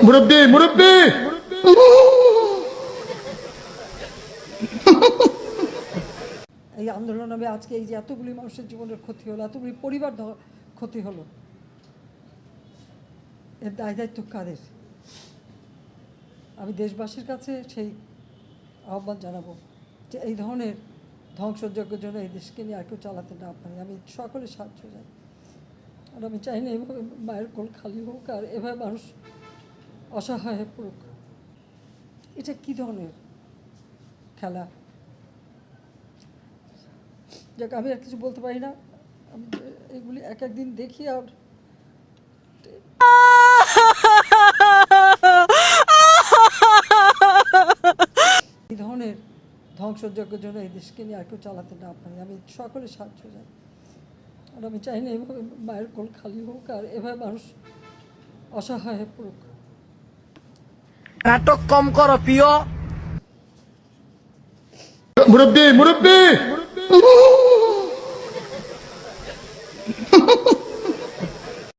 মুরব্বি মুরব্বি এই আন্দোলন হবে আজকে এই যে এতগুলি মানুষের জীবনের ক্ষতি হলো, এতগুলি পরিবার ক্ষতি হলো, এর দায় দায়িত্ব কাদের? আমি দেশবাসীর কাছে সেই আহ্বান জানাবো যে এই ধরনের ধ্বংসযজ্ঞের জন্য এই দেশকে নিয়ে আর কেউ চালাতে না পারে। আমি সকলের সাহায্য চাই, আর আমি চাই না এভাবে মায়ের কোল খালি হোক আর এভাবে মানুষ অসহায় হয়ে পড়ুক। এটা কী ধরনের খেলা? যাক, আমি আর কিছু বলতে পারি না। আমি এগুলি এক একদিন দেখি আর এই ধরনের ধ্বংসযজ্ঞের জন্য এই দেশকে নিয়ে আর কেউ চালাতে না পারে। আমি সকলের সাহায্য চাই, আর আমি চাই না এভাবে মায়ের কোল খালি হোক আর এভাবে মানুষ অসহায় হয়ে পড়ুক। নাটক কম করো প্রিয় মুরব্বি মুরব্বি